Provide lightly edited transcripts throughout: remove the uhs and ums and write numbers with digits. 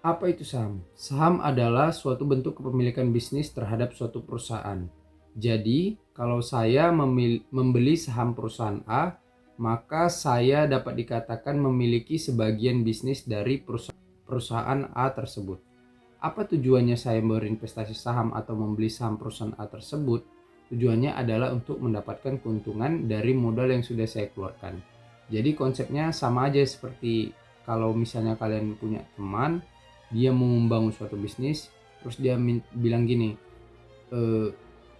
Apa itu saham? Saham adalah suatu bentuk kepemilikan bisnis terhadap suatu perusahaan. Jadi, kalau saya membeli saham perusahaan A, maka saya dapat dikatakan memiliki sebagian bisnis dari perusahaan A tersebut. Apa tujuannya saya berinvestasi saham atau membeli saham perusahaan A tersebut? Tujuannya adalah untuk mendapatkan keuntungan dari modal yang sudah saya keluarkan. Jadi konsepnya sama aja seperti kalau misalnya kalian punya teman, dia mau membangun suatu bisnis, terus dia bilang gini,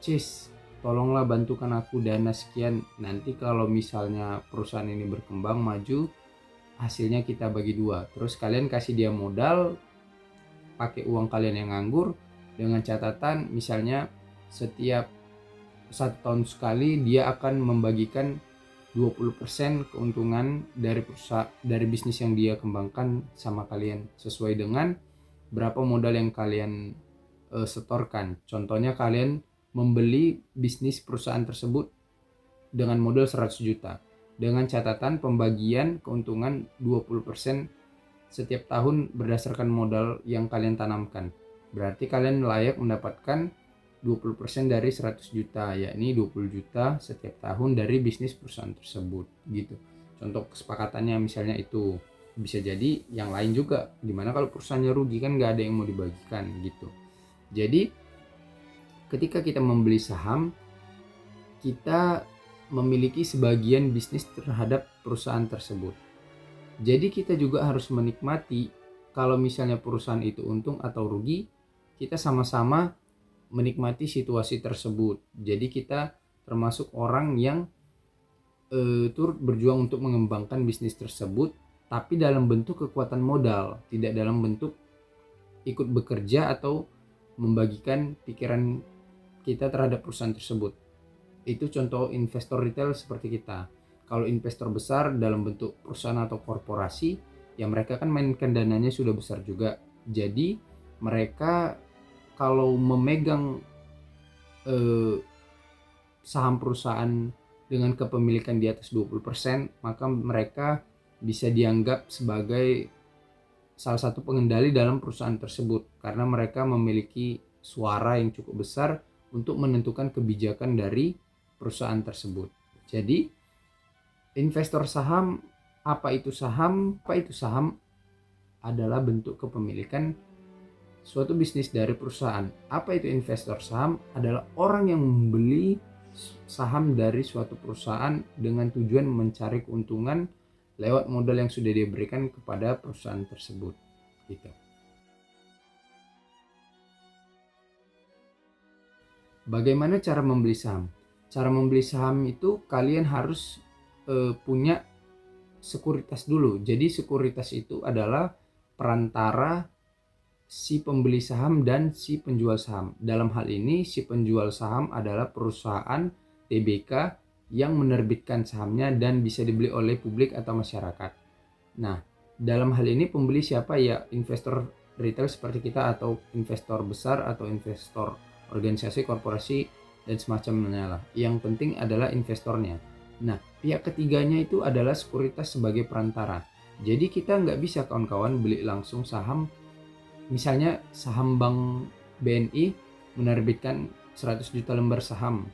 Cis, tolonglah bantukan aku dana sekian, nanti kalau misalnya perusahaan ini berkembang maju, hasilnya kita bagi dua. Terus kalian kasih dia modal, pakai uang kalian yang nganggur, dengan catatan misalnya setiap 1 tahun sekali dia akan membagikan 20% keuntungan dari bisnis yang dia kembangkan sama kalian, sesuai dengan berapa modal yang kalian setorkan. Contohnya kalian membeli bisnis perusahaan tersebut dengan modal 100 juta dengan catatan pembagian keuntungan 20% setiap tahun berdasarkan modal yang kalian tanamkan. Berarti kalian layak mendapatkan 20% dari 100 juta, yakni 20 juta setiap tahun dari bisnis perusahaan tersebut gitu. Contoh kesepakatannya misalnya itu. Bisa jadi yang lain juga, dimana kalau perusahaannya rugi kan nggak ada yang mau dibagikan gitu. Jadi ketika kita membeli saham, kita memiliki sebagian bisnis terhadap perusahaan tersebut. Jadi kita juga harus menikmati kalau misalnya perusahaan itu untung atau rugi, kita sama-sama menikmati situasi tersebut. Jadi kita termasuk orang yang turut berjuang untuk mengembangkan bisnis tersebut, tapi dalam bentuk kekuatan modal, tidak dalam bentuk ikut bekerja atau membagikan pikiran kita terhadap perusahaan tersebut. Itu contoh investor retail seperti kita. Kalau investor besar dalam bentuk perusahaan atau korporasi, ya mereka kan mainkan dananya sudah besar juga. Jadi mereka kalau memegang saham perusahaan dengan kepemilikan di atas 20%, maka mereka bisa dianggap sebagai salah satu pengendali dalam perusahaan tersebut karena mereka memiliki suara yang cukup besar untuk menentukan kebijakan dari perusahaan tersebut. Jadi investor saham, apa itu saham? Apa itu saham? Adalah bentuk kepemilikan suatu bisnis dari perusahaan. Apa itu investor saham? Adalah orang yang membeli saham dari suatu perusahaan dengan tujuan mencari keuntungan lewat modal yang sudah diberikan kepada perusahaan tersebut gitu. Bagaimana cara membeli saham? Cara membeli saham itu kalian harus punya sekuritas dulu. Jadi sekuritas itu adalah perantara si pembeli saham dan si penjual saham. Dalam hal ini si penjual saham adalah perusahaan TBK yang menerbitkan sahamnya dan bisa dibeli oleh publik atau masyarakat. Nah, dalam hal ini pembeli siapa? Ya investor retail seperti kita atau investor besar atau investor organisasi, korporasi dan semacamnya lah. Yang penting adalah investornya. Nah, pihak ketiganya itu adalah sekuritas sebagai perantara. Jadi kita nggak bisa kawan-kawan beli langsung saham. Misalnya saham Bank BNI menerbitkan 100 juta lembar saham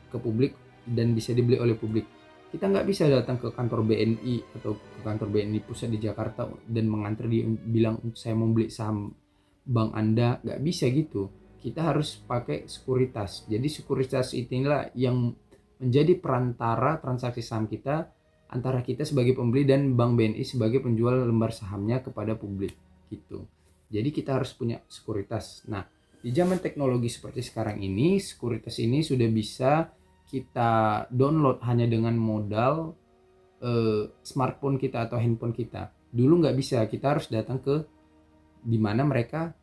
ke publik dan bisa dibeli oleh publik. Kita nggak bisa datang ke kantor BNI atau ke kantor BNI pusat di Jakarta dan mengantri bilang saya mau beli saham bank Anda, nggak bisa gitu. Kita harus pakai sekuritas. Jadi sekuritas inilah yang menjadi perantara transaksi saham kita antara kita sebagai pembeli dan Bank BNI sebagai penjual lembar sahamnya kepada publik gitu. Jadi kita harus punya sekuritas. Nah, di zaman teknologi seperti sekarang ini, sekuritas ini sudah bisa kita download hanya dengan modal smartphone kita atau handphone kita. Dulu nggak bisa, kita harus datang ke dimana mereka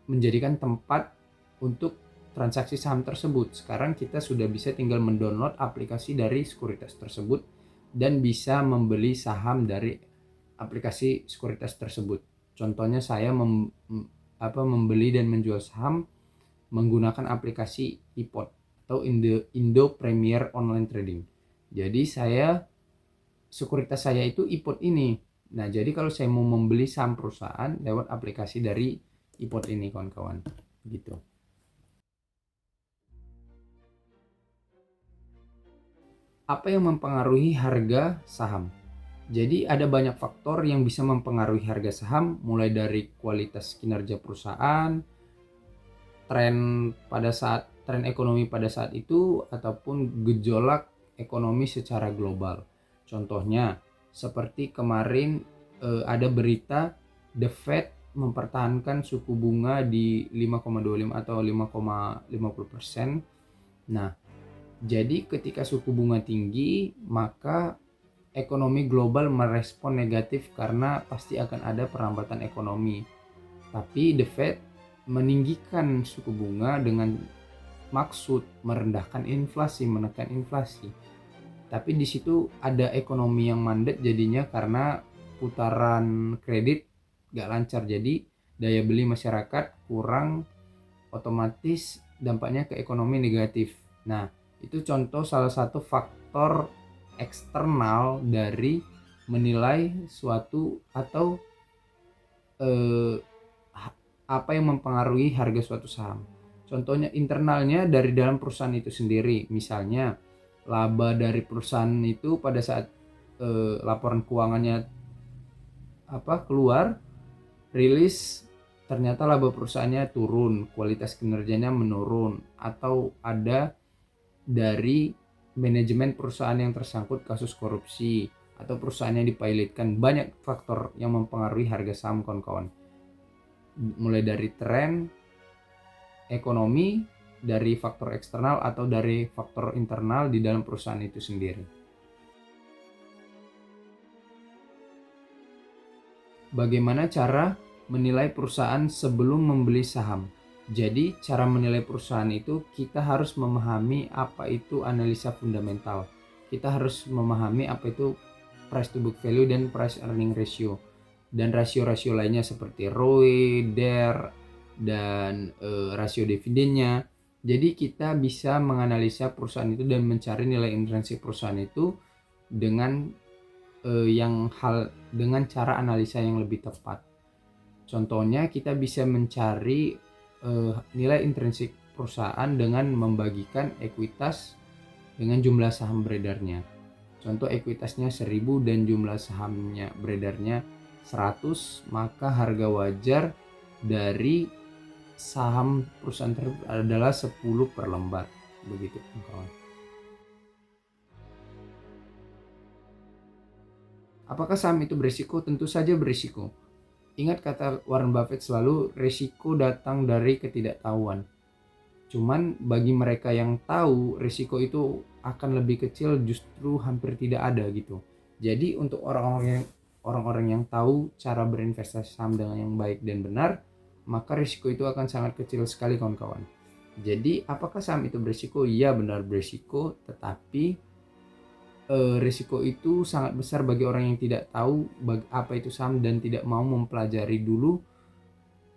menjadikan tempat untuk transaksi saham tersebut. Sekarang kita sudah bisa tinggal mendownload aplikasi dari sekuritas tersebut dan bisa membeli saham dari aplikasi sekuritas tersebut. Contohnya saya membeli dan menjual saham menggunakan aplikasi iPod atau Indo Premier Online Trading. Jadi sekuritas saya itu iPod ini. Nah, jadi kalau saya mau membeli saham perusahaan lewat aplikasi dari iPod ini kawan-kawan, gitu. Apa yang mempengaruhi harga saham? Jadi ada banyak faktor yang bisa mempengaruhi harga saham, mulai dari kualitas kinerja perusahaan, tren ekonomi pada saat itu, ataupun gejolak ekonomi secara global. Contohnya seperti kemarin ada berita The Fed mempertahankan suku bunga di 5,25 atau 5,50%. Nah, jadi ketika suku bunga tinggi, maka ekonomi global merespon negatif karena pasti akan ada perlambatan ekonomi. Tapi The Fed meninggikan suku bunga dengan maksud merendahkan inflasi, menekan inflasi. Tapi di situ ada ekonomi yang mandek jadinya karena putaran kredit gak lancar. Jadi daya beli masyarakat kurang, otomatis dampaknya ke ekonomi negatif. Nah, itu contoh salah satu faktor eksternal dari menilai suatu atau apa yang mempengaruhi harga suatu saham. Contohnya internalnya dari dalam perusahaan itu sendiri. Misalnya laba dari perusahaan itu pada saat laporan keuangannya keluar, rilis, ternyata laba perusahaannya turun, kualitas kinerjanya menurun, atau ada dari manajemen perusahaan yang tersangkut kasus korupsi, atau perusahaannya dipilotkan. Banyak faktor yang mempengaruhi harga saham kawan-kawan, mulai dari tren ekonomi, dari faktor eksternal atau dari faktor internal di dalam perusahaan itu sendiri. Bagaimana cara menilai perusahaan sebelum membeli saham? Jadi cara menilai perusahaan itu kita harus memahami apa itu analisa fundamental. Kita harus memahami apa itu price to book value dan price earning ratio. Dan rasio-rasio lainnya seperti ROE, DER, dan rasio dividennya. Jadi kita bisa menganalisa perusahaan itu dan mencari nilai intrinsik perusahaan itu dengan dengan cara analisa yang lebih tepat. Contohnya kita bisa mencari nilai intrinsik perusahaan dengan membagikan ekuitas dengan jumlah saham beredarnya. Contoh ekuitasnya 1000 dan jumlah sahamnya beredarnya 100, maka harga wajar dari saham perusahaan tersebut adalah 10 per lembar. Begitu kawan. Apakah saham itu berisiko? Tentu saja berisiko. Ingat kata Warren Buffett selalu, risiko datang dari ketidaktahuan. Cuman bagi mereka yang tahu, risiko itu akan lebih kecil, justru hampir tidak ada gitu. Jadi untuk orang-orang yang tahu cara berinvestasi saham dengan yang baik dan benar, maka risiko itu akan sangat kecil sekali kawan-kawan. Jadi apakah saham itu berisiko? Iya, benar berisiko, tetapi risiko itu sangat besar bagi orang yang tidak tahu apa itu saham dan tidak mau mempelajari dulu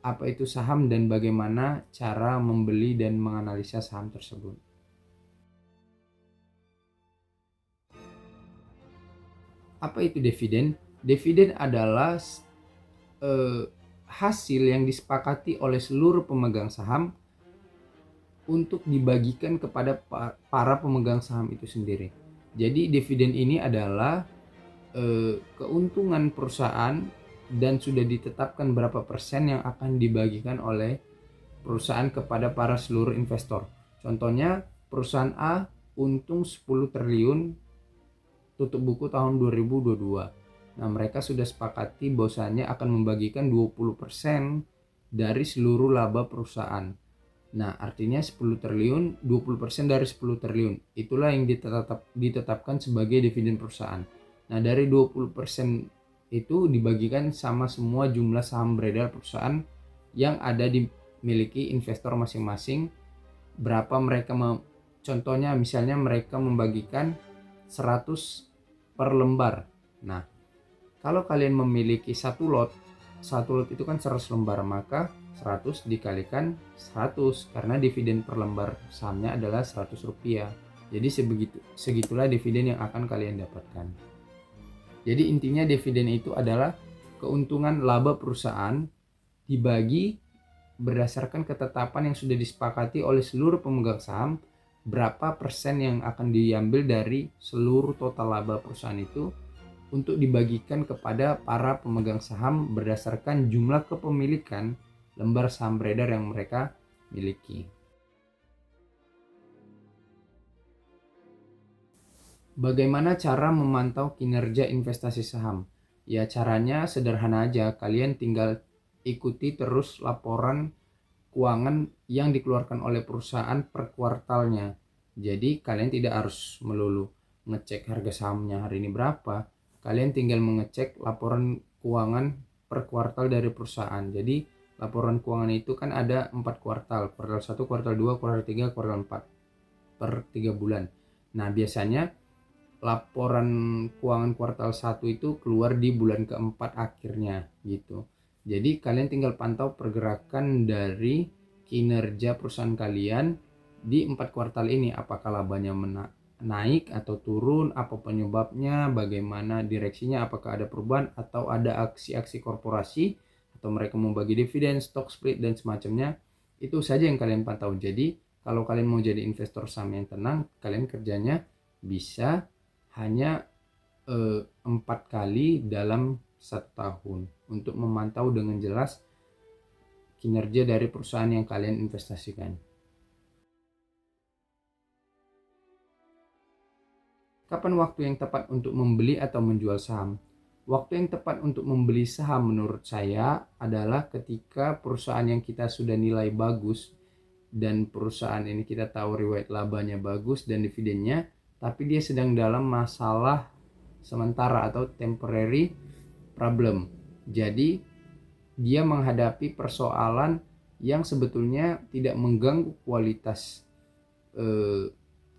apa itu saham dan bagaimana cara membeli dan menganalisa saham tersebut. Apa itu dividen? Dividen adalah hasil yang disepakati oleh seluruh pemegang saham untuk dibagikan kepada para pemegang saham itu sendiri. Jadi dividen ini adalah keuntungan perusahaan dan sudah ditetapkan berapa persen yang akan dibagikan oleh perusahaan kepada para seluruh investor. Contohnya perusahaan A untung 10 triliun tutup buku tahun 2022. Nah, mereka sudah sepakati bahwasannya akan membagikan 20% dari seluruh laba perusahaan. Nah, artinya 10 triliun, 20% dari 10 triliun. Itulah yang ditetapkan sebagai dividen perusahaan. Nah, dari 20% itu dibagikan sama semua jumlah saham beredar perusahaan yang ada dimiliki investor masing-masing. Berapa mereka contohnya misalnya mereka membagikan 100 per lembar. Nah, kalau kalian memiliki satu lot itu kan 100 lembar, maka 100 dikalikan 100 karena dividen per lembar sahamnya adalah 100 rupiah. Jadi segitulah dividen yang akan kalian dapatkan. Jadi intinya dividen itu adalah keuntungan laba perusahaan dibagi berdasarkan ketetapan yang sudah disepakati oleh seluruh pemegang saham, berapa persen yang akan diambil dari seluruh total laba perusahaan itu untuk dibagikan kepada para pemegang saham berdasarkan jumlah kepemilikan lembar saham beredar yang mereka miliki. Bagaimana cara memantau kinerja investasi saham? Ya, caranya sederhana aja. Kalian tinggal ikuti terus laporan keuangan yang dikeluarkan oleh perusahaan per kuartalnya. Jadi kalian tidak harus melulu ngecek harga sahamnya hari ini berapa. Kalian tinggal mengecek laporan keuangan per kuartal dari perusahaan. Jadi laporan keuangan itu kan ada 4 kuartal. Kuartal 1, kuartal 2, kuartal 3, kuartal 4 per 3 bulan. Nah, biasanya laporan keuangan kuartal 1 itu keluar di bulan keempat akhirnya gitu. Jadi kalian tinggal pantau pergerakan dari kinerja perusahaan kalian di 4 kuartal ini, apakah labanya naik atau turun, apa penyebabnya, bagaimana direksinya, apakah ada perubahan atau ada aksi-aksi korporasi atau mereka mau bagi dividen, stock split dan semacamnya. Itu saja yang kalian pantau. Jadi kalau kalian mau jadi investor saham yang tenang, kalian kerjanya bisa hanya 4 kali dalam 1 tahun untuk memantau dengan jelas kinerja dari perusahaan yang kalian investasikan. Kapan waktu yang tepat untuk membeli atau menjual saham? Waktu yang tepat untuk membeli saham menurut saya adalah ketika perusahaan yang kita sudah nilai bagus dan perusahaan ini kita tahu riwayat labanya bagus dan dividennya, tapi dia sedang dalam masalah sementara atau temporary problem. Jadi dia menghadapi persoalan yang sebetulnya tidak mengganggu kualitas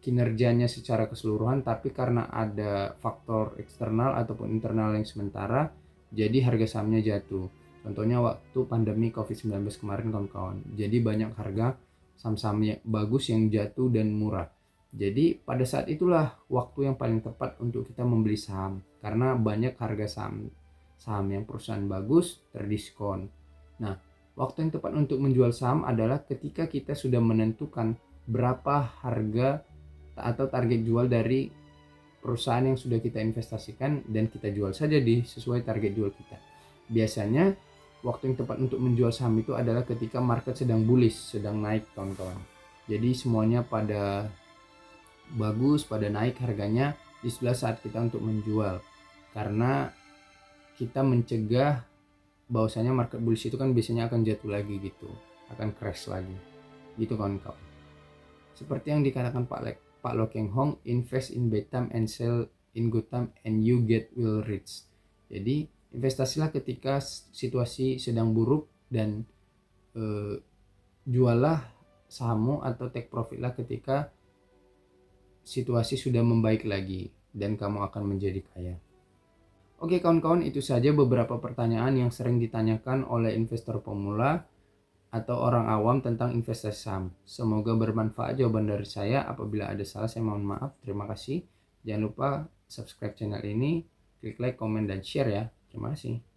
kinerjanya secara keseluruhan, tapi karena ada faktor eksternal ataupun internal yang sementara, jadi harga sahamnya jatuh. Contohnya waktu pandemi COVID-19 kemarin kawan-kawan. Jadi banyak harga saham-saham bagus yang jatuh dan murah. Jadi pada saat itulah waktu yang paling tepat untuk kita membeli saham, karena banyak harga saham yang perusahaan bagus terdiskon. Nah, waktu yang tepat untuk menjual saham adalah ketika kita sudah menentukan berapa harga atau target jual dari perusahaan yang sudah kita investasikan dan kita jual saja di sesuai target jual kita. Biasanya waktu yang tepat untuk menjual saham itu adalah ketika market sedang bullish, sedang naik kawan-kawan. Jadi semuanya pada bagus, pada naik harganya, di sebelah saat kita untuk menjual. Karena kita mencegah bahwasanya market bullish itu kan biasanya akan jatuh lagi gitu, akan crash lagi. Gitu kawan-kawan. Seperti yang dikatakan Pak Lo Keng Hong, invest in bad time and sell in good time and you get will rich. Jadi investasilah ketika situasi sedang buruk dan jualah sahammu atau take profitlah ketika situasi sudah membaik lagi dan kamu akan menjadi kaya. Oke kawan-kawan, itu saja beberapa pertanyaan yang sering ditanyakan oleh investor pemula atau orang awam tentang investasi saham. Semoga bermanfaat jawaban dari saya. Apabila ada salah saya mohon maaf. Terima kasih. Jangan lupa subscribe channel ini, klik like, komen, dan share ya. Terima kasih.